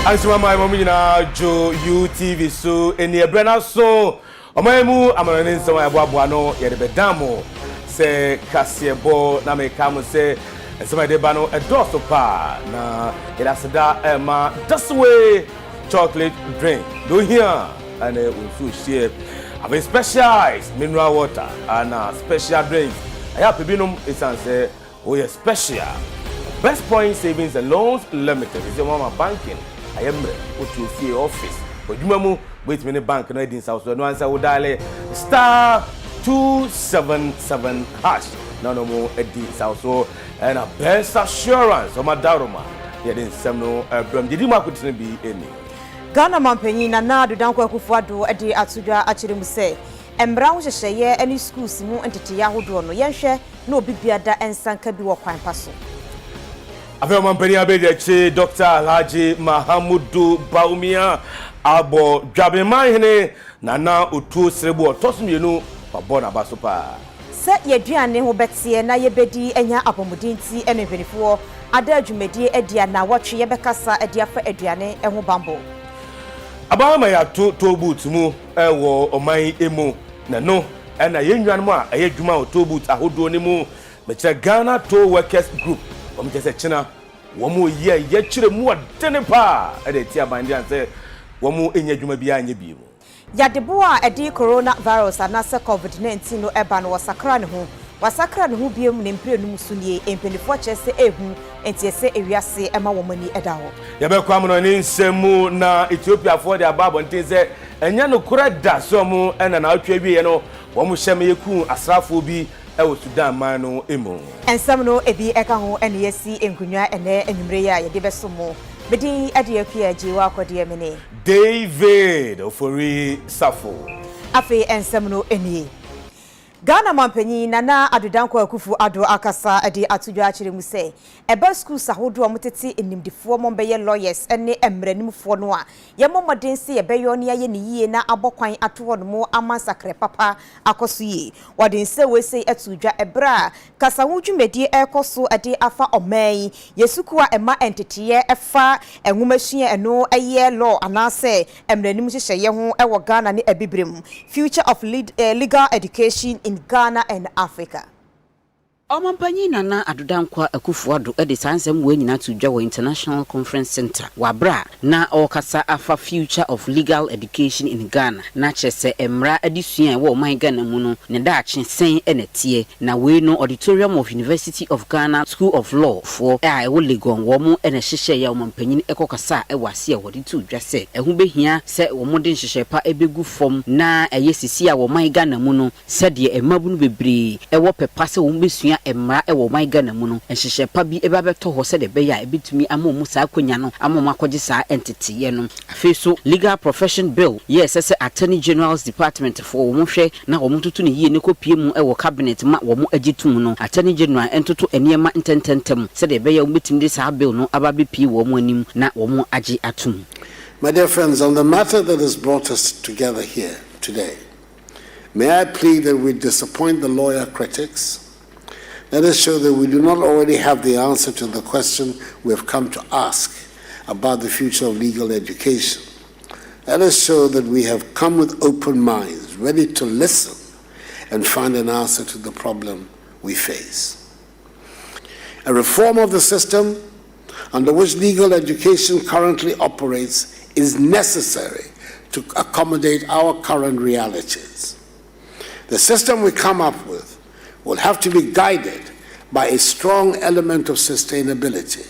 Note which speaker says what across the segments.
Speaker 1: Answer my mommy na Jo UTV so eni ebrena so omamu amanin so aboabo no ye de bedamo se kasebo na me kam se ensema de ba no edoso pa na irasada ema this way chocolate drink do here and we share have a specialized mineral water and special drinks I have bibinum isanse we special Best Point Savings and Loans Limited is your mama banking I am what you see office. But you mamu wait many bank no in South no answer would dial star 277 hash. No more Eddie South so and a best assurance of my daruma. Yet in some no from the Dima could be any.
Speaker 2: Ghana Mampenny na do danko kufuado Eddie Atuja actually say. Embra wo hye any schools mu entity yahodo no yenhwe na obibiada ensanka bi wo kwan paso.
Speaker 1: After Mampeni Abedeche, Dr. Alhaji Mahamudu Baumia, Abo Jabemahine, Nana Utu Srebu, Tosmienu, Babona Basupa.
Speaker 2: Set ye duane ho betie na ye bedi enya apomudinti ene 24 ada dwumedi edia na watwe ye bekasa edia fa aduane eho bambo.
Speaker 1: Abama ya to boot mu ewo oman emu na no ena ye nwan mu a eye dwuma to boot ahodo ne mu me Ghana Toll Workers Group. Just a china, one more year, yet children more than a pa at a tear binding and say, one more in your juma behind your beam.
Speaker 2: Yadeboa a de coronavirus and NASA COVID-19 no eban was sakran who be named Sunye in Pennyforches ehu and TSA area say Emma woman edaho. Yabequam on in Semu na Ethiopia for their bab and Tize and Yano Kurada Somu and an outrebi and one mu shame ku Asafo bi ewo Sudan mano emo and some no ebi eka ho NEC enkunwa ene enwumreya ye de besomo bedi Agyeiwaa Kodie mene David Ofori Osafo afi ensem no eni Ghana Mampenny na adudanko akufu ado akasa ade atudwa akire mu se eba school sahodo omotete enimdifo mombeye lawyers ene emranimfo no a ye momoden se ye beyo ne ye ne yie na abokwan ato no mo amansakre papa akoso yi woden se we se atudwa ebra kasa hodwumedie ekoso ade afa oman yesukuwa ema entete efa enwomasua eno eye law anase emranim hyehye ho ewo Ghana ne abibrem future of legal education in Ghana and Africa.
Speaker 3: Mampenny na adudankwa akufuado e de sansem we nyina to dwa International Conference Center wabra na okasa afa future of legal education in Ghana na chese emra adisua we oman Ghana mu no ne daache sen enetie na we no auditorium of University of Ghana School of Law for e wo Legon wo mu ene hyehye ya Mampenny ekokasa e wase e wodi to dwa se ehu behia se wo mo den hyehye pa ebegu fom na eyesisi a wo man Ghana mu no se de emabu no bebre e wo pepa se wo besua emra ewo my Ghana mu no enhyehye pa bi eba beto ho se de be ya ebitumi amomu sa akonya no amomu akogye sa entity ye no afeso legal profession bill yes say attorney general's department for wo hwe na wo mututu ne yie ne kopie mu ewo cabinet ma wo mu agitum no attorney general entoto eniema intententem se de be ya umetumi de sa bill no aba be pie wo mu anim na wo mu agi atum.
Speaker 4: My dear friends, on the matter that has brought us together here today, may I plead that we disappoint the lawyer critics. Let us show that we do not already have the answer to the question we have come to ask about the future of legal education. Let us show that we have come with open minds, ready to listen and find an answer to the problem we face. A reform of the system under which legal education currently operates is necessary to accommodate our current realities. The system we come up with will have to be guided by a strong element of sustainability.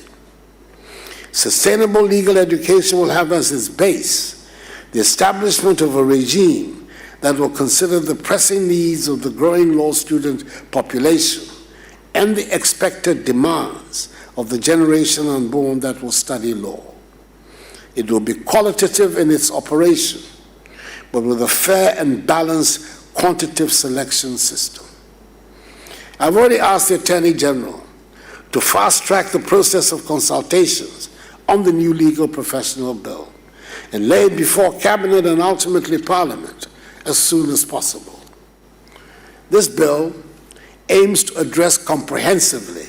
Speaker 4: Sustainable legal education will have as its base the establishment of a regime that will consider the pressing needs of the growing law student population and the expected demands of the generation unborn that will study law. It will be qualitative in its operation, but with a fair and balanced quantitative selection system. I've already asked the Attorney General to fast-track the process of consultations on the new legal professional bill and lay it before Cabinet and ultimately Parliament as soon as possible. This bill aims to address comprehensively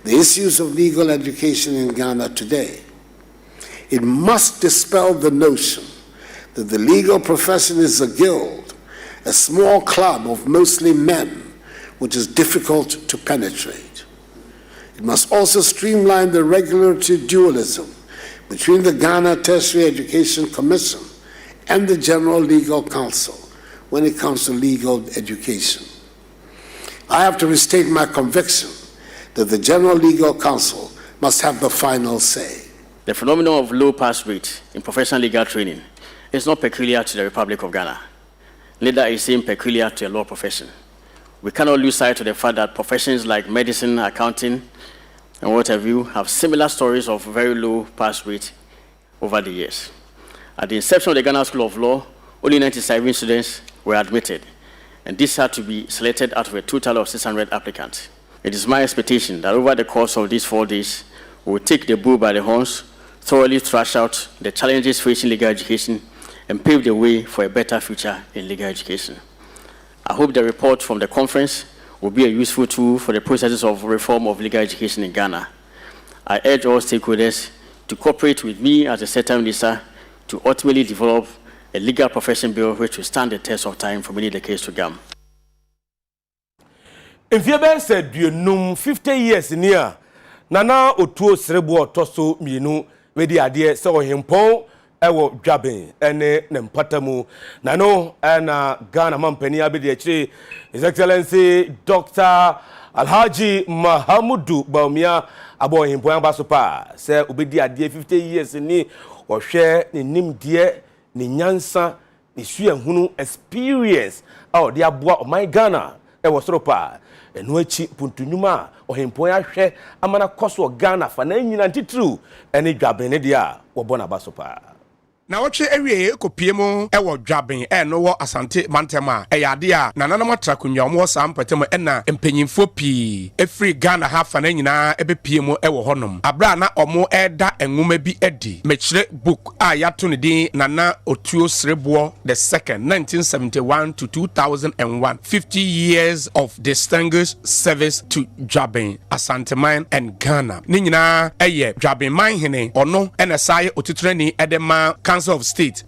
Speaker 4: the issues of legal education in Ghana today. It must dispel the notion that the legal profession is a guild, a small club of mostly men, which is difficult to penetrate. It must also streamline the regulatory dualism between the Ghana Tertiary Education Commission and the General Legal Council when it comes to legal education. I have to restate my conviction that the General Legal Council must have the final say.
Speaker 5: The phenomenon of low pass rate in professional legal training is not peculiar to the Republic of Ghana. Neither is it peculiar to the law profession. We cannot lose sight of the fact that professions like medicine, accounting, and what have you have similar stories of very low pass rate over the years. At the inception of the Ghana School of Law, only 97 students were admitted, and this had to be selected out of a total of 600 applicants. It is my expectation that over the course of these 4 days, we will take the bull by the horns, thoroughly thrash out the challenges facing legal education, and pave the way for a better future in legal education. I hope the report from the conference will be a useful tool for the processes of reform of legal education in Ghana. I urge all stakeholders to cooperate with me as a set-time minister to ultimately develop a legal profession bill which will stand the test of time for many decades to come.
Speaker 1: If you have said you know 50 years near, Nana Otuo Serebo Toso Minu, with the idea so him po. Ewo Dwabin ene nempatamu nano na Ghana mampani abedi His Excellency Dr. Alhaji Mahamudu Baumia abo himpo ambasopa se obedi ade 50 years ni ohwe ni nimdie ni nyansa ni suahunu experience de aboa o my Ghana ewo soropa eno achi puntunuma ohimpo ahwe amana koso Ghana fa na nyina ntitru ene Dwabin ne dia wo bona basopa.
Speaker 6: Na woche ewie ekopiemu ewo Dwabin no wo asante mantema eyade a nananam atrakonwa mo sampatem na empanyimfo pi efri Ghana hafa na nyina ebepiemu ewo honom abra na omo eda enwoma bi edi mechire book a yato ne din Nana Otuo Serebo the second 1971 to 2001 50 years of distinguished service to Dwabin Asanteman and Ghana ni nyina eye Dwabin man hene ono ena saye otuturani edema Council of State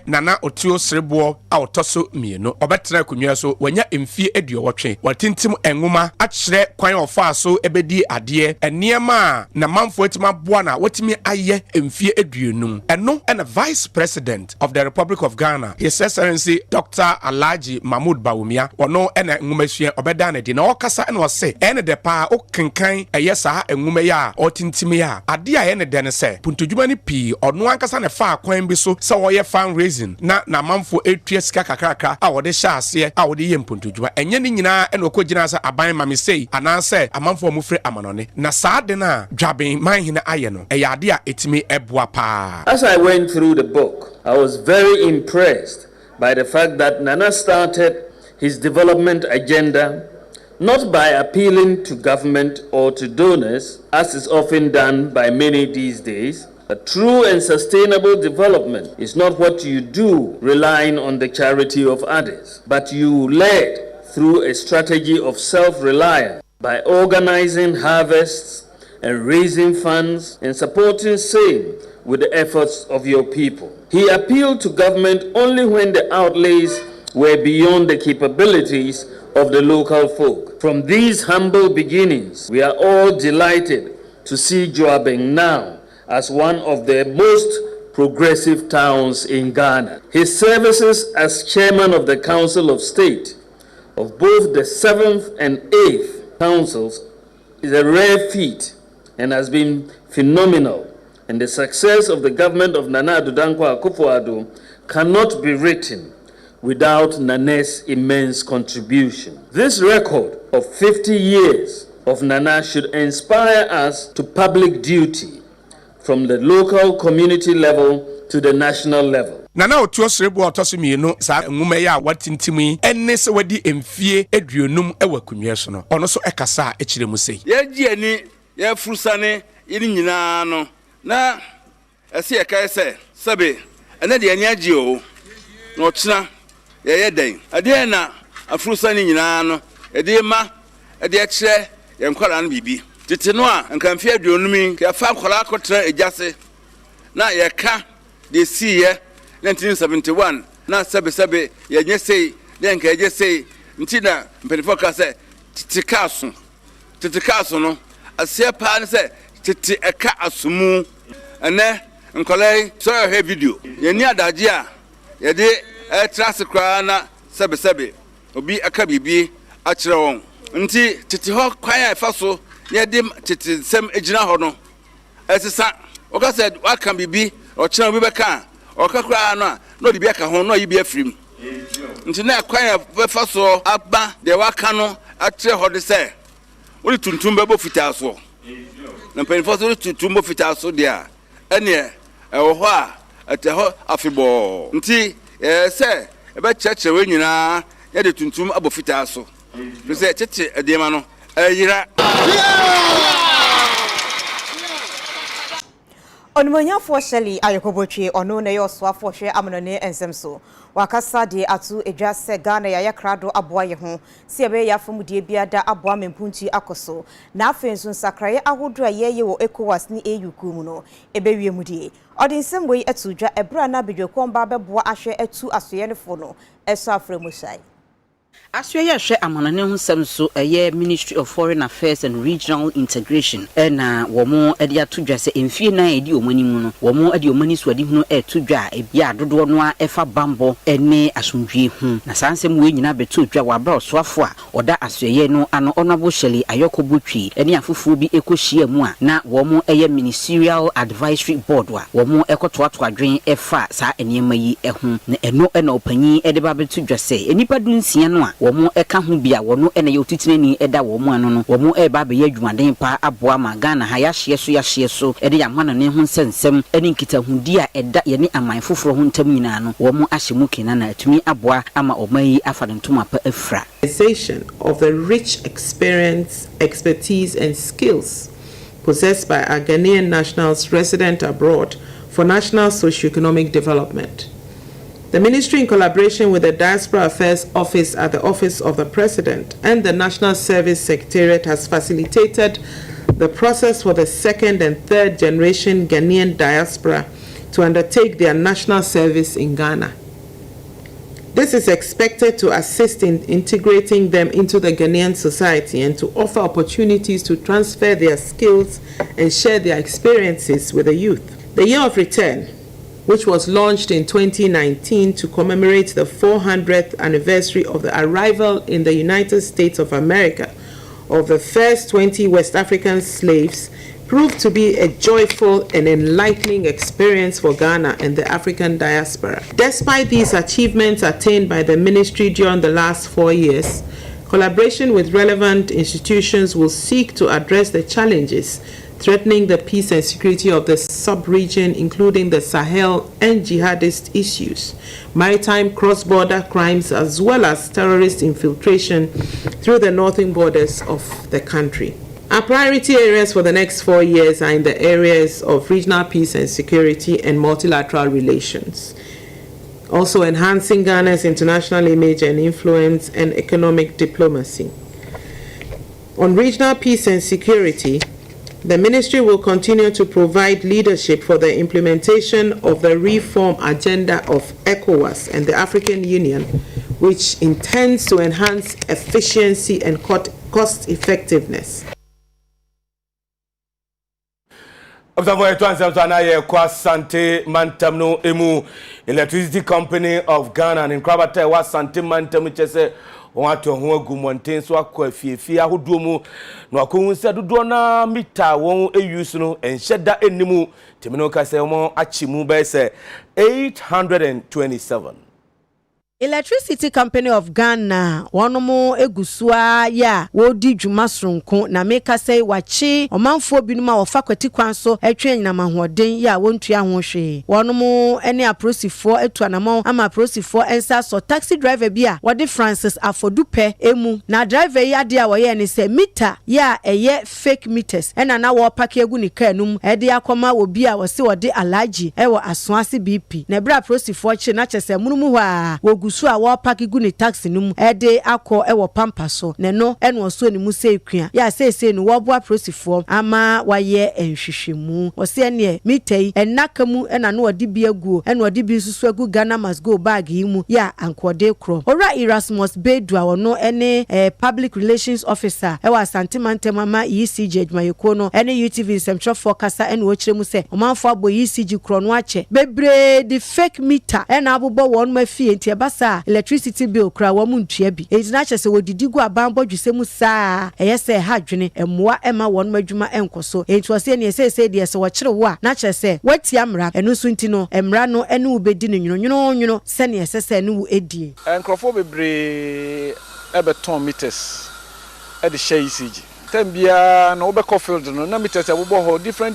Speaker 6: Nana Otuo Serebo a otoso mienu obetra kunwa so wanya emfie eduowotwe watintim enwoma akyere kwan ofa so ebedi ade eniema na manfo etima boa na watimi aye emfie eduonum eno and Vice President of the Republic of Ghana His Excellency Dr. Alhaji Mahmoud Bawumia ono ena enwomasua obeda na di na okasa ena ose ene de pa okenkan saa enwoma ya otintim ya ade a ene de ne se puntodwuma ni pi ono ankasa ne fa kwan bi so woye fundraising na manfo etua sika kakraka a wode hya ase a wode ye mpontodwuma enye ni nyina ena okogina sa aban mamesei ananse amanfo amufre amanone na saade na Dwabin man hina aye no eyade a etimi eboa pa.
Speaker 7: As I went through the book, I was very impressed by the fact that Nana started his development agenda not by appealing to government or to donors, as is often done by many these days. A true and sustainable development is not what you do relying on the charity of others, but you led through a strategy of self-reliance by organizing harvests and raising funds and supporting same with the efforts of your people. He appealed to government only when the outlays were beyond the capabilities of the local folk. From these humble beginnings, we are all delighted to see Dwabin now as one of the most progressive towns in Ghana. His services as chairman of the Council of State of both the 7th and 8th councils is a rare feat and has been phenomenal. And the success of the government of Nana Akua cannot be written without Nana's immense contribution. This record of 50 years of Nana should inspire us to public duty from the local community level to the national level.
Speaker 6: Nana Otuo Serebo otoso mienu sa nwuma ya watintimi enne se wadi emfie eduonum ewa kunwe so no ono so ekasa ekire mu sei
Speaker 8: ye gi ani ye furusane iri nyina no na ese ye kai se sabe ene de ani agi o no kina ye den ade na afurusane nyina no ede ma ede ekire ye nkwara no bibi tete no a nkamfie eduonum ke fa nkwara akotra ejase na yɛka de see 1971 na sebe yɛnyɛ sei den ka yɛ sei nti na mpanifo ka sɛ tete kaso no asia pa ne sɛ tete ɛka asomu ɛnɛ nkɔlai so yɛ video yɛni adagye a yɛde trase kra na sebe obi aka bibi a kyerɛ wɔn nti tete hɔ kwan a ɛfa so yɛde tete nsɛm egyina hɔ no ɛsesa ɔka sɛ waka bibi ɔkyerɛ obi bɛka ɔka kra no a no de bi aka ho no yi bi afrim nti na kwan a bɛfa so aba de waka no akyerɛ hɔ de sɛ wori tuntum bɛbɔ fitaa so na mpanifo so tuntum bɔ fitaa so de a ɛne ɛwɔ hɔ a ɛtɛ hɔ afebɔ nti sɛ ɛbɛkyerɛkyerɛ wɔ nyinaa yɛde tuntum abɔ fitaa so sɛ tete ɛdeɛma no ɛyira
Speaker 2: Onimonyafo Shelley ayokobotwe ono na Osafo hwe amonone ensem so wakasa de atu edwa se Ghana ya krado aboa ye ho se ebe ya famudie biada aboa mempunti akoso na afensu nsakraye ahodo a ye wo ECOWAS ni EU kumu no ebe wiemudie odinsem wei atudwa ebra na bedwekomba beboa ahwe atu asoye ne fo no eso afremusai
Speaker 3: Asweye hwe amanane ho sem so Ministry of Foreign Affairs and Regional Integration na womo ade atodwa se emfie na edi omani mu no womo ade omani so ade hunu etodwa ebia dodo no a efa bambo ene asomdwe hu na sansem we nyina beto dwa wabra Osafo a oda asweye no ano onabo Shelley ayokobotwi ene afufuo bi ekohia mu a na womo Ministerial Advisory Board wa womo ekotoato adwen efa sa enema yi ehu na eno ena opanyi ede ba beto dwa se enipa dunsia no womo eka ho bia wono ene ye otitinani eda womo ano no womo eba be ya dwumaden pa aboa ma Ghana ha ya hye so ede ya mana ne ho nsensem ene nkitahudi a eda ye ne aman foforo ho ntam nyina no womo ahyemu kena na atumi aboa ama omayi afadentoma pa afra
Speaker 9: of the rich experience, expertise and skills possessed by our Ghanaian nationals resident abroad for national socio-economic development. The Ministry, in collaboration with the Diaspora Affairs Office at the Office of the President and the National Service Secretariat, has facilitated the process for the second and third generation Ghanaian diaspora to undertake their national service in Ghana. This is expected to assist in integrating them into the Ghanaian society and to offer opportunities to transfer their skills and share their experiences with the youth. The Year of Return, which was launched in 2019 to commemorate the 400th anniversary of the arrival in the United States of America of the first 20 West African slaves, proved to be a joyful and enlightening experience for Ghana and the African diaspora. Despite these achievements attained by the ministry during the last 4 years, collaboration with relevant institutions will seek to address the challenges threatening the peace and security of the sub-region, including the Sahel and jihadist issues, maritime cross-border crimes, as well as terrorist infiltration through the northern borders of the country. Our priority areas for the next 4 years are in the areas of regional peace and security and multilateral relations. Also enhancing Ghana's international image and influence and economic diplomacy. On regional peace and security, the ministry will continue to provide leadership for the implementation of the reform agenda of ECOWAS and the African Union, which intends to enhance efficiency and cost effectiveness.
Speaker 1: Electricity Company of Ghana and Krabata was Sante Mantam Chese. Wato ho agumonten so akọ afiefie ahodo mu na akọ se dodo na mita won use no enhyeda enimu temino ka se mo achimu be se 827.
Speaker 10: Electricity Company of Ghana wonomo egusua ya wodi dwuma sonko na meka sei wachi omanfo binuma wofa kwati kwan so atwe nyina mahoden ya wontua ho hwe wonomo ene aprosifo etuanamo ama aprosifo ensa so taxi driver bia wode Francis Afodupe emu na driver ya de a woye ne se meter ya eye fake meters ena na wo pake egu ni kanum ede akoma obi a wose wode alaji ewo asoase BP na bra aprosifo chi na chese munumu hwa egusu a wo park gu ne taxi no mu ede akọ ewo pampa so ne no ene oso ne mu sei kua ya sei no wo boa prosifo ama waye enhwehwemu wo se ne mitei enaka mu ena no odi bi aguo ena odi bi susu agu Ghana must go bag yi mu ya ankode kro ora Erasmus Bedu a wono ene public relations officer ewa Asante Mantema ma ECG adwumayeko no ene UTV Central Forecast ene wo kyeremu se omanfo abo ECG kro no ache bebre the fake meter ena abobo won ma fie ntie basa electricity bill kra wo mu ntua bi ejina kyese wodidi gu abanbɔ dwusemu saa eyese ha dwene emoa ema won ma dwuma enkoso entwose ne sese de se wo kyere wo a na kyese watia mra eno so nti no emra no ene wo bedi no nwonwono se ne sese ne wo edie
Speaker 11: enkrofo bebre ebeton meters e de share ECG Tembia no be field no na meters abobo ho different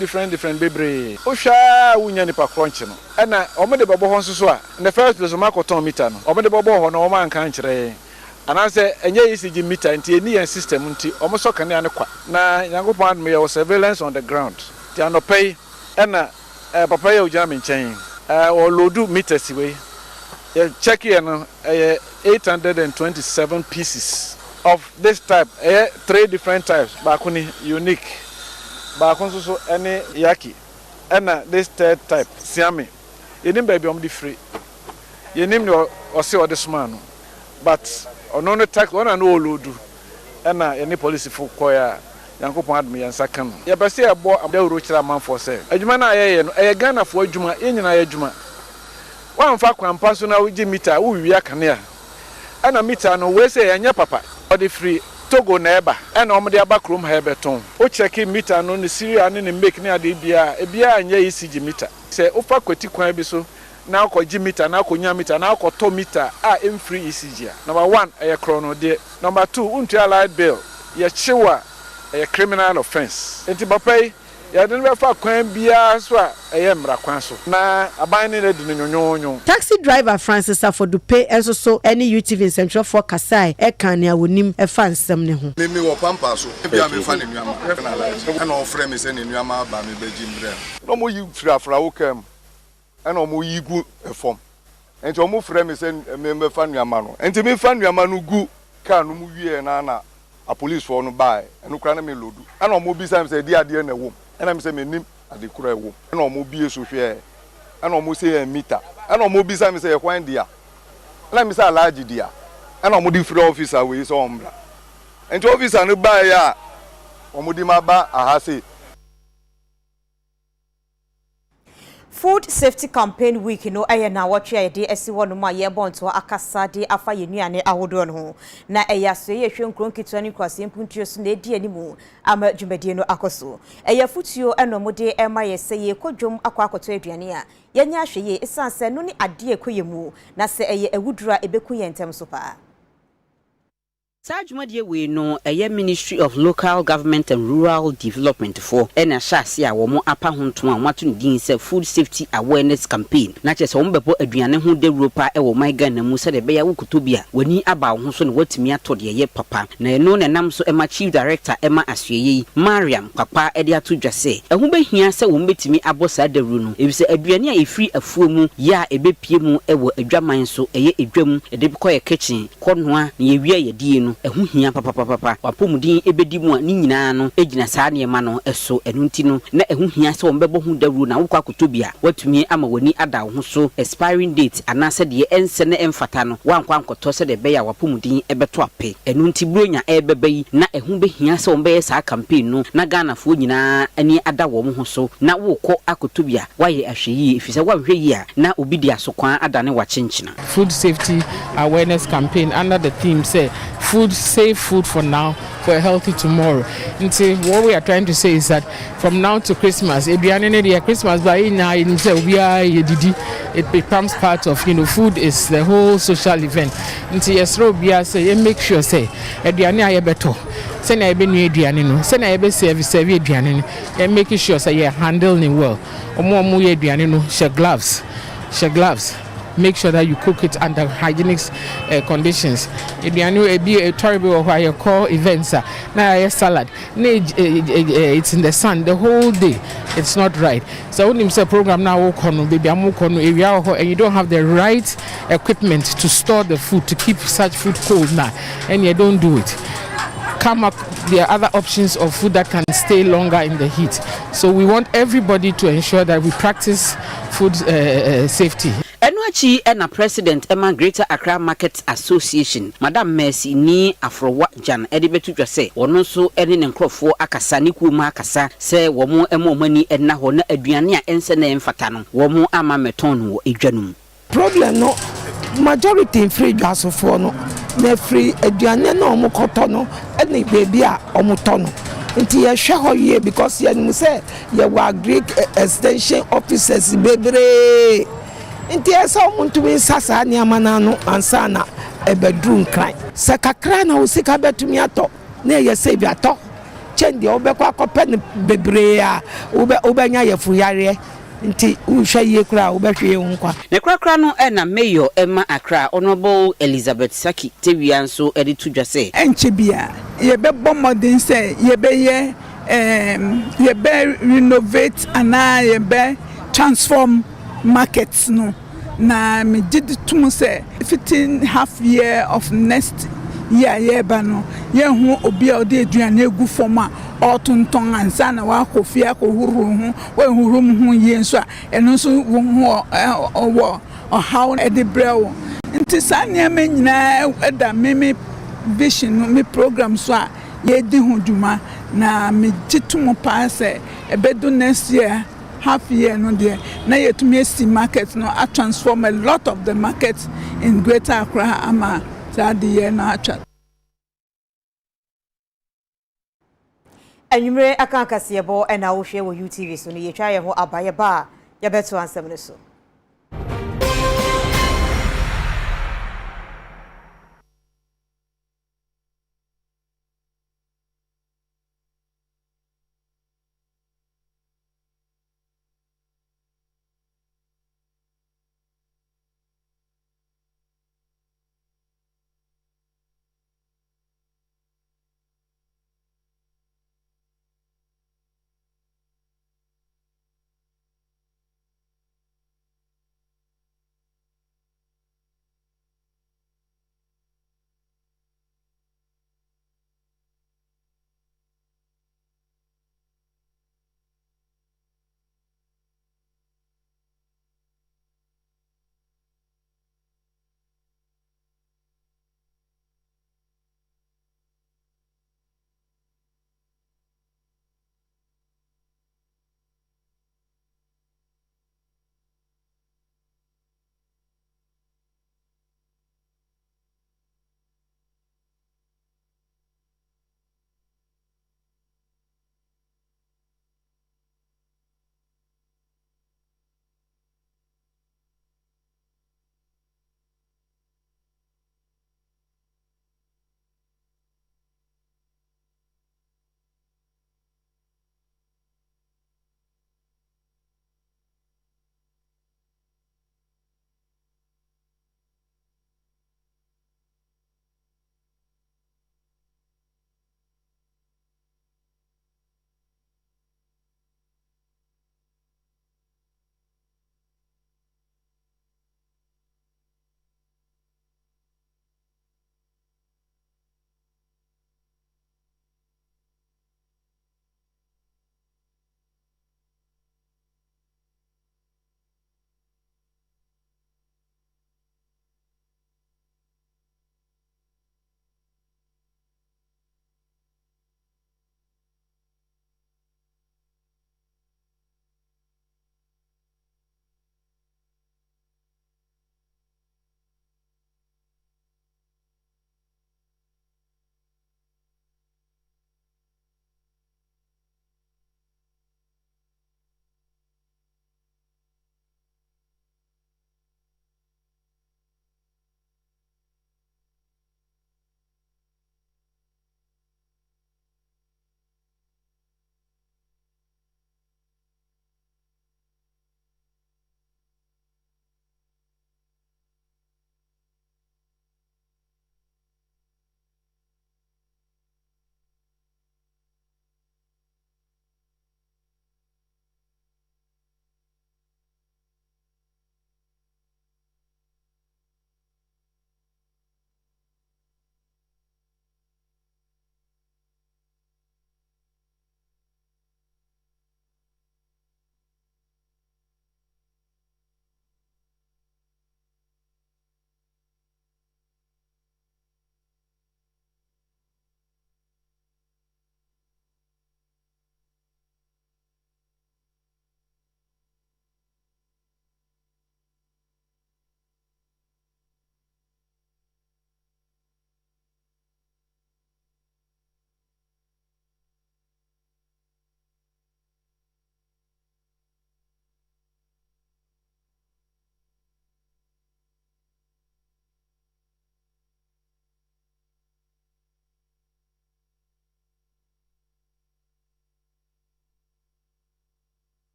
Speaker 11: bebre o hwa wunya nipa crunch no e na o me de bobo ho nso so a in the first place o makoton meter no o me de bobo ho no o man kan kire anase enye ECG meter nti eni en system nti o mo so kan ne kwa na yankopon me your surveillance on the ground ti anopay e na papa ya ujama nchen o loadu meters we ya check here no 827 pieces of this type 3 different types bakuni unique bakun so any yaki and this third type siame yenim baby om di free yenim no ose o this man but ono no tax one and olodu and any police for koya yankopon adme yansa kan ye bese e bo abdawro kira man for say adwuma na ye no e Ghana fo adwuma yenyina ye adwuma wan fa kwampa so na uji meter wo wi akane a na meter no we say anya papa the free Togo neighbor and omde abakrom hebeton o check meter no ne Syria ne make ne ade bia e bia anya ECG meter say ofa kwati kwan bi so na akogi meter na akonya meter na akoto meter a em free ECG number 1 e chrono de number 2 untu light bill ye chiwa e criminal offense enti papai ya den be fa kwan bia so a mra kwan so na aban ne de nyonyonyo
Speaker 10: taxi driver Francis Afodupe enso so any UTV Central for Kasai e kan ne awonim e fa nsem ne ho
Speaker 12: me wo pampa so bia me fa ne nuama e na ofre me se ne nuama ba me beji mbre no mo yi frafra wo kam e na mo yi gu e fom enti o mo frɛ me se me fa nuama no enti me fa nuama no gu ka no mu wie na a police for no buy enu kra na me lodu e na mo bi sam se di ade na wo and say me nim ade kura ewo and omo bie so hwe and omo say meter and omo bi say me say kwan dia and me say large dia and omo di free officer we so ombra and officer no buy ya omo di maba ahase.
Speaker 2: Food Safety Campaign Week no eye na watch ya de esi wono ma ye bonto akasa de afa yenuane ahodo no na eya so ye hwe nkron kitwa ni kwase mpuntuo so na edi animu ama dwumadie no akoso eya futuo eno mode ema ye se ye kodwom akwa akoto aduane a yenya hwe ye esanse no ni ade ekoyemu na se eye ewudura ebeku ye ntem so pa.
Speaker 3: Sajumadi we no a Ministry of Local Government and Rural Development for ena shasi a womo apa honto a watu ndin se Food Safety Awareness Campaign na chese wo mbebo aduane ho de Europa e wo my Ghana mu se de be ya wukotobia wani aba ho so ne watimi atode ye papa na eno ne nam so ema Chief Director ema asuyeye Mariam papa e de atodwase eho behia se wo mbetimi abosa dawru no ebise aduane a efiri afuo mu ya ebepie mu e wo adwaman so eye edwam e de bikoye kitchen konoa na ye wie ye die no ehu hia papa wapomudin ebedi mu ani nyina no egina saa ne ma no eso enunti no na ehu hia se wombebo hu dawru na wokwa kotobia watumi ama wani ada wo so expiring date anase de ense ne emfata no wankwa nkoto se de be ya wapomudin ebeto ape enunti bronya ebebai na ehu be hia se wombe saa campaign no na Ghana fo nyina ani ada wo ho so na wokọ akotobia waye ahweyi efise wanhweyi a na obi di asokwan ada ne wachenchina.
Speaker 9: Food Safety Awareness Campaign under the theme say food, safe food for now, for a healthy tomorrow. And so what we are trying to say is that from now to Christmas, it becomes part of, food is the whole social event. And so yes, say make sure say and making sure say handling well. Share gloves.
Speaker 13: make sure that you cook it under hygienic conditions. Aduane be a terrible why you call events na a salad. It's in the sun the whole day. It's not right. So when you say program now baby area and you don't have the right equipment to store the food, to keep such food cold now, and you don't do it. Come up, there are other options of food that can stay longer in the heat. So we want everybody to ensure that we practice food safety.
Speaker 3: Enuachi ena president Emma Greater Accra Market Association, Madam Mercy ni Afrowa Jan Edibetu Jose, ono so eni nkrofo akasa ni kuma akasa se womo emo mani enna ho na aduane a ense na emfata no womo ama meton wo edwanum.
Speaker 14: Problem no majority free Osafo no na free aduane na omo koto no eni baby a omo to no. Nti ye hwe ho ye because ye nim say ye wa Greek extension officers bebre. Nti esa omuntumi sasa ni amana no ansa na ebedru nkran sakakra na osika betumi ato na ye se bi ato chendi obekwa akopɛ ne bebre a obenya yefu yare nti uhwe ye kura obehwe ye nkwa
Speaker 3: ne krakra no na mayor Emma Accra honorable Elizabeth Saki tewia nso edi tudwa se
Speaker 15: enche bia ye bebɔ modern se ye be ye renovate ana ye be transform markets no na me did to say 15.5 year of next year yeba no ye hu obi a ode aduane egu foma otonton ansa na wa kofia ko huru hu we hurum hu ye nso a eno nso wo hu owo how e de brew nti sanya me nyina eda me vision me program so a ye di hu duma na me gitumo pa se ebedu next year half year no there na yet me see market no I transform a lot of the markets in Greater Accra ama that the year na acha
Speaker 2: Enyumre aka kasebo na wo hwe wo UTV so no ye twa ye ho abaye ba ya beto ansem ne so.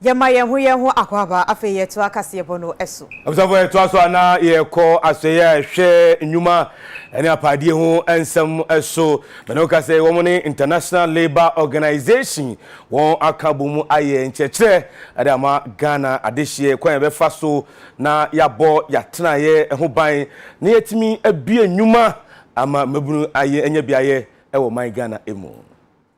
Speaker 2: Yama yehu akwaba afe yetu akasiebo no eso.
Speaker 1: Osafo yetu aso ana yeko aseye hwe nyuma ene apade ho ensem eso benoka say womoni International Labour Organization won akabumu aye nchechre ade ama Ghana adehie kwan be faso na yabo yatena ye ho ban na yetimi abie nyuma ama mabunu aye enya biaye ewo man Ghana emu.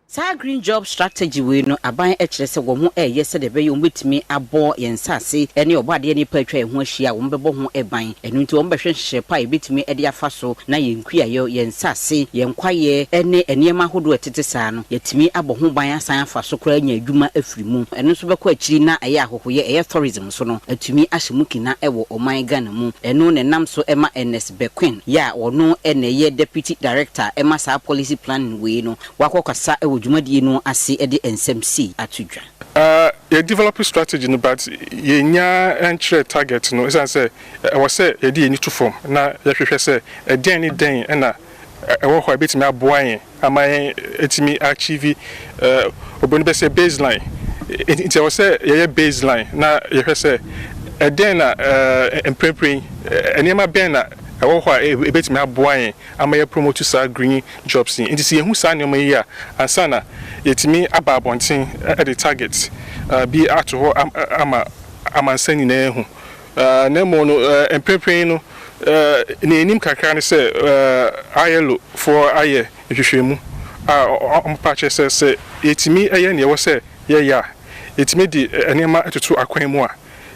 Speaker 3: Sa green job strategy we no aban ekire se wo ho yese de be yo mbetimi abo yensase ene obade ne patwa ho ahia wo mbebo ho eban enu nti wo mbehwehwe pa ebetimi ede afaso na yenkua yo yensase yenkwaye ene eniema hodo etete saa no yetimi abo ho ban asan afaso kora nya adwuma afirimu enu so bekọ akiri na eye ahohoye eye tourism so no atumi ahyemukina ewo oman Ghana mu enu ne nam so ema NS Bequin ya wono ene ye deputy director ema sa policy planning we no wakọkasa ewo dwumadie no ase ede NSMC atudwa
Speaker 16: ye develop strategy no but ye nya entry target no is say we say ye dey need to form na ye hwehwe say den ni den na ewo ho abetimi aboan amaye etimi achieve obonu be say baseline it was say ye baseline na ye hwehwe say den na emprepring enema ben na ewo ho ebetimi aboan amaye promote sa green jobs in this yehu sa nyoma yi a ansana yetimi ababontin at the target be at ho amansani na ehu na mo no emprepring no na enim kakra ne se ayelo for aye hwehwemu ompache se yetimi aye ne wo se ye ya yetimi di enema atutu akwan mu a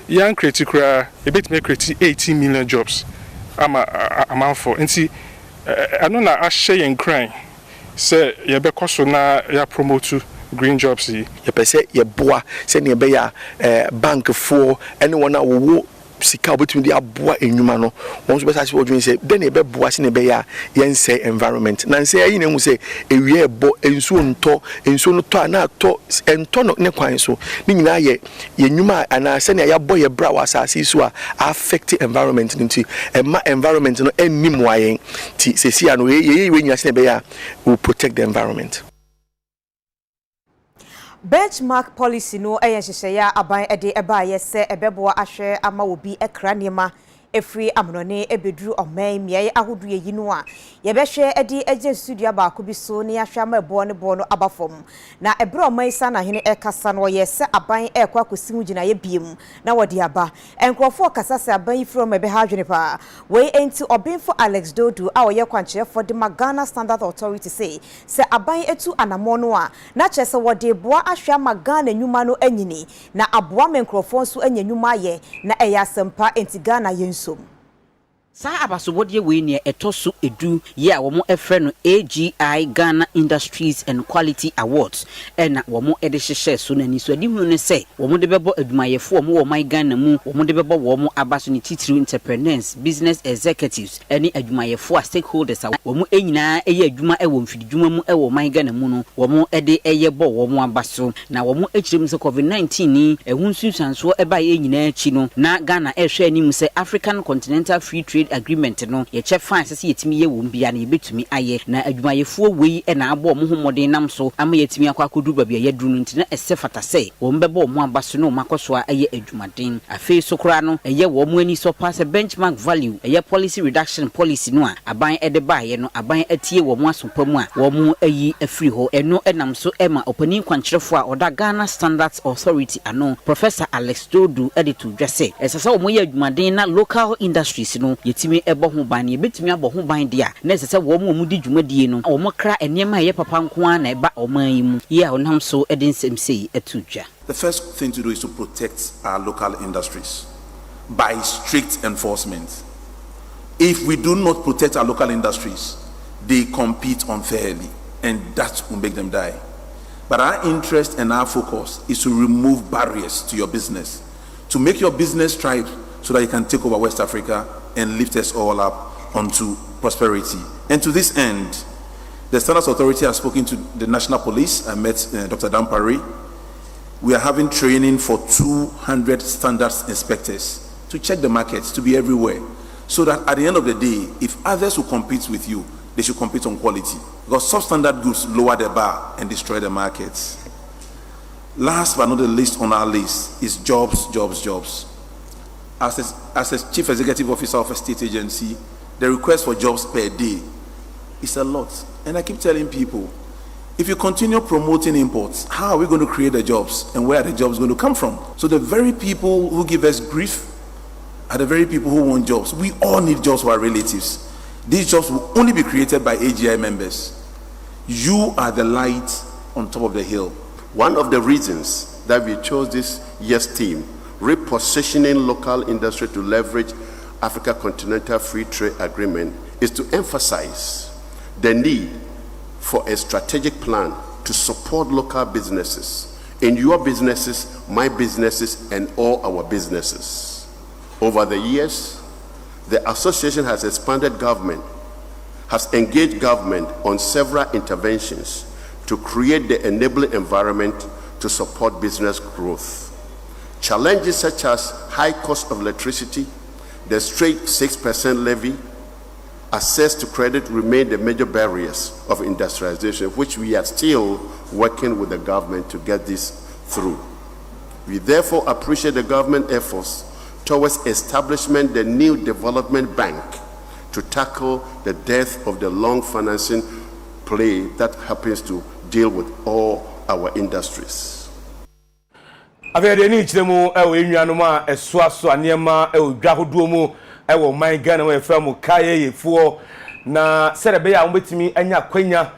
Speaker 16: yan critically ebetimi create 18 million jobs ama for nti ano na ahye yen kran se ye be koso na ya promote green jobs ye
Speaker 17: pese ye boa se ne be ya bank for anyone na wo sika obetumi di aboa enwuma no won so be sache odwin se de ne be boa se ne be ya yen say environment na nse ayi na hu se ewie ebo ensuo no to ana to ento no ne kwan so ni nyina ye enwuma ana se ne ya bo ye bra wa asase so a affect environment nti environment no enim wa yen ti sesi ano ye nyina se ne be ya will protect the environment.
Speaker 2: Benchmark policy no ehyehyehye ya aban ede eba yese ebeboa ahwe ama obi ekra niema efri amnone ebeduru oman miye ahodu yeyi no a yebehwe ede eje studio ba ko bi so ne ahwe ama ebo ne bo no abafom na ebre oman isa na hene ekasa no yese aban ekwa kosi hu gina ye biem na wodi aba enkrofo kasa se aban from ebe ha dwene pa we enti obinfo Alex Dodu a oye kwanche for the Ghana Standard Authority say se aban etu anamo no a na chese wodi boa ahwe ama Ghana nyuma no anyini na aboa menkrofo nso anya nyuma ye na eya sempa enti Ghana yensom
Speaker 3: Sa abasobodie we ne etoso edu ye a womo efre no AGI Ghana Industries and Quality Awards ena womo ede hyehye so na niso adi hu ne se womo de bebo adumayefo womo wo man Ghana mu womo de bebo womo abaso ni titiri entrepreneurs business executives eni adumayefo a stakeholders a womo enyina eye adwuma e wo mfididwuma mu e wo man Ghana mu no womo ede eye bo womo abaso na womo ekirem se COVID-19 ni ehun susanso e ba ye nyina achi no na Ghana ehwe anim se African Continental Free Trade Agreement no ye che fine se yetimi ye wo mbia na yebetumi aye na adwumayefo wei e na abo mo homodin nam so ama yetimi akwakodu babia ye duru nti na ese fata se wo mbebo mo abaso no makoso aye adwumaden afi sokora no eye wo mo ani so pass benchmark value eye policy reduction policy no a aban ede ba ye no aban atie wo mo asopamu a wo mo ayi afri ho eno enam so ema opani kwankyerefo a oda Ghana Standards Authority ano Professor Alex Dodu editu dwese esasa wo mo ye adwumaden na local industries no yetimi ebo ho ban ye betimi abo ho ban dia na esese wo mo di dwumadie no wo mo kra enema ye papa nko an na eba oman yi mu ye a onam so edin semsei etudwa.
Speaker 18: The first thing to do is to protect our local industries by strict enforcement. If we do not protect our local industries, they compete unfairly and that will make them die. But our interest and our focus is to remove barriers to your business, to make your business thrive so that you can take over West Africa and lift us all up onto prosperity. And to this end, the Standards Authority has spoken to the National Police. I met Dr. Dampari. We are having training for 200 standards inspectors to check the markets, to be everywhere, so that at the end of the day, if others will compete with you, they should compete on quality. Because substandard goods lower the bar and destroy the markets. Last but not the least on our list is jobs. As a chief executive officer of a state agency, the request for jobs per day is a lot. And I keep telling people, if you continue promoting imports, how are we going to create the jobs, and where are the jobs going to come from? So the very people who give us grief are the very people who want jobs. We all need jobs for our relatives. These jobs will only be created by AGI members. You are the light on top of the hill.
Speaker 19: One of the reasons that we chose this year's theme, repositioning local industry to leverage Africa Continental Free Trade Agreement, is to emphasize the need for a strategic plan to support local businesses, in your businesses, my businesses, and all our businesses. Over the years, the association has expanded government, has engaged government on several interventions to create the enabling environment to support business growth. Challenges such as high cost of electricity, the straight 6% levy, access to credit remain the major barriers of industrialization, which we are still working with the government to get this through. We therefore appreciate the government efforts towards establishment the new development bank to tackle the death of the long financing play that happens to deal with all our industries.
Speaker 1: Avede ni chiremu ewe nnuanom a esoaso anema ewe dwahodo mu ewe man Ghana we fra mu kaye yefuo na serebe ya ombetimi anya kwanya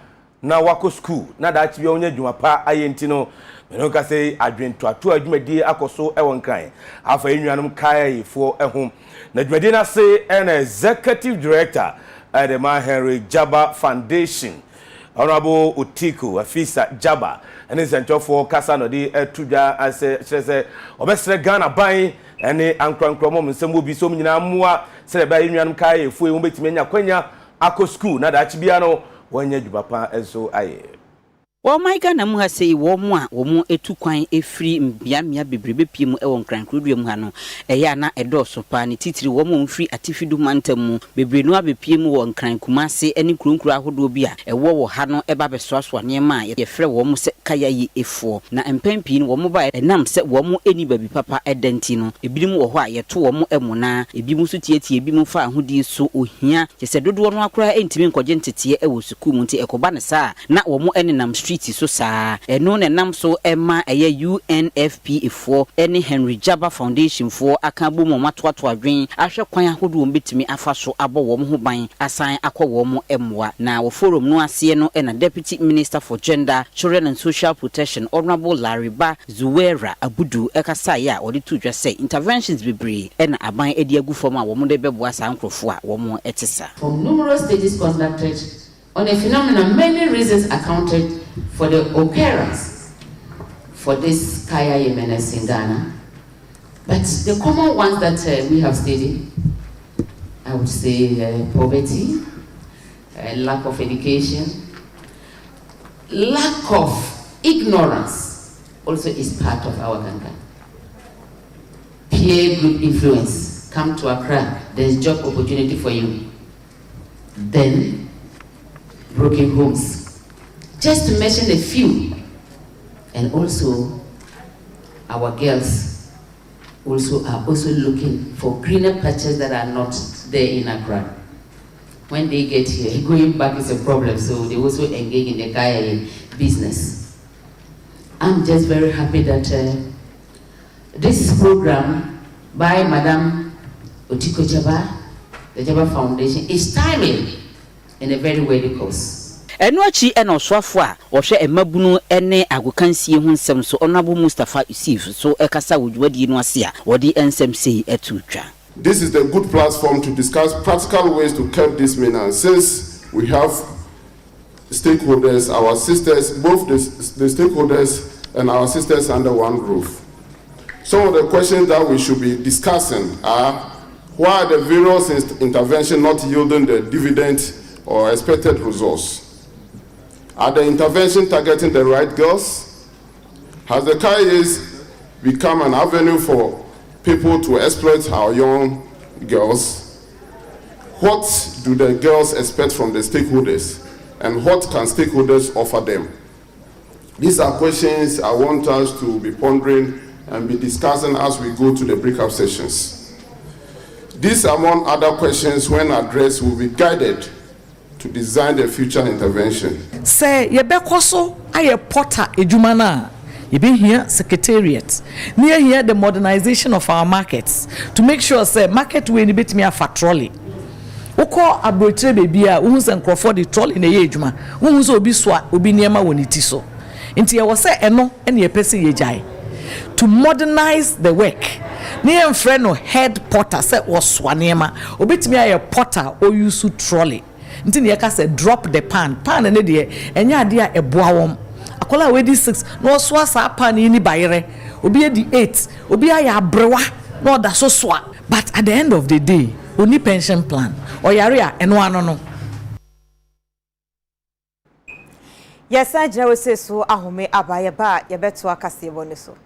Speaker 1: na wako school na da chibi onya dwuma pa ayenti no me ka say adwento ato adwumadi akoso ewe nkran afa nnuanom kaye yefuo ehom na dwumadi na say an executive director at the Henry Jaba Foundation Honorable Utiku Afisa Jaba and his for Kasa no de tuja as say obesre Ghana ban ene ankronkromo nsem bi so nyina moa se ba nnuanum kai efu e betime nya kwanya akọ school na da chibia no wanya dwupapa enso aye
Speaker 3: Wa maika na mu ha sei wo mu a wo mu etu kwan efiri mbiamia bebrebe piem e won krankrodua mu ha no eya na edoso pa ne titiri wo mu mfiri atifidu mantamu bebre no abepiem won krankumase ene kronkro ahodo bi a ewo wo ha no eba besoaso neema ye frɛ wo mu se kaya yi efo na empampi no wo mu ba enam se wo mu eni babi papa edanti no ebirim wo ho a ye to wo mu emuna ebimu so tietie ebimu fa ahodi so ohia ye se dodo no akora entimi nkɔgye ntetie e wo suku mu nti ekoba ne sa na wo mu enenam so sa eno ne nam so ema eye UNFP efo ene Henry Jaba Foundation fo aka bo mo matoato adwen ahwe kwan ahodo mbetimi afa so abo wo ho ban asan akọ wo mo emwa na wo forum no ase no ena Deputy Minister for Gender, Children and Social Protection Honorable Lariba Zuwera Abudu ekasa ya odi tudwa say interventions bebre ena aban edi agu fom a wo mo de bebo asa nkrofo a wo mo etesa
Speaker 20: from numerous studies conducted on a phenomenon many reasons accounted for the occurrence for this Kaya menace in Ghana. But the common ones that we have studied, I would say poverty, lack of education, lack of ignorance also is part of our Ghana. Peer group influence, come to Accra, there's job opportunity for you. Then, broken homes. Just to mention a few, and also our girls also are looking for greener patches that are not there in Accra. When they get here, going back is a problem, so they also engage in the Kaya business. I'm just very happy that this program by Madam Otiko Jaba, the Jaba Foundation, is timely and a very worthy cause.
Speaker 3: Eno achi ena Osafo a ohwe emabunu ene agokansie hu nsem so Honorable Mustafa Yusuf so ekasa wodwadi no ase a wodi ensem sei etutwa.
Speaker 21: This is the good platform to discuss practical ways to curb this menace. Since we have stakeholders, our sisters, both the stakeholders and our sisters under one roof. Some of the questions that we should be discussing are why are the various interventions not yielding the dividend or expected results? Are the intervention targeting the right girls? Has the KIAs become an avenue for people to exploit our young girls? What do the girls expect from the stakeholders? And what can stakeholders offer them? These are questions I want us to be pondering and be discussing as we go to the breakout sessions. These, among other questions, when addressed, will be guided to design the future intervention.
Speaker 4: Say, Yebekoso, aye porter ejumana. You be here, secretariat. Near here, the modernization of our markets to make sure, say, market will be me a fat trolley. Oko abrotre baby a who sen croford the trolley in the ejuma. Who so be swa, ubi niema wonitiso. Inti ya wase eno, and ye pesi yejai. To modernize the work. Near friend no head porter set was swanema. Obit me a porter or you su trolley. Inti ya say drop the pan and the dear, and ya dear a boawom. Akola we di 6 no swa sa pan ni bayere obi di 8 obi aya brewa no da so swa, but at the end of the day oni pension plan oyare a eno ano no.
Speaker 2: Yes, I just so ahome abaye ba ye beto akase bone so.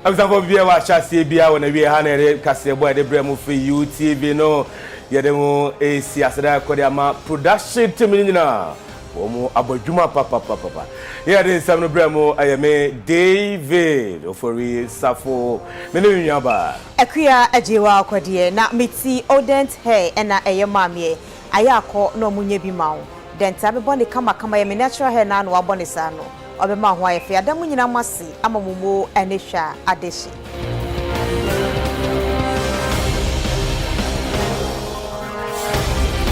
Speaker 1: Osafo bia wa chase bia wona wie ha na ere kasebo ede bremu fi UTV no yedemu esi aseda Kodie ama production team nyina omo abadwuma papa yede nsam no bremu ayeme David Ofori Osafo mene nyaba
Speaker 2: Akua Agyeiwaa Kodie na meti odent hair na eyemamie ayako no munye bi mawo denta be bone kama ye natural hair na no wabone sa no obema ho ayefe adamu nyina masi amamumo enehwa adeshi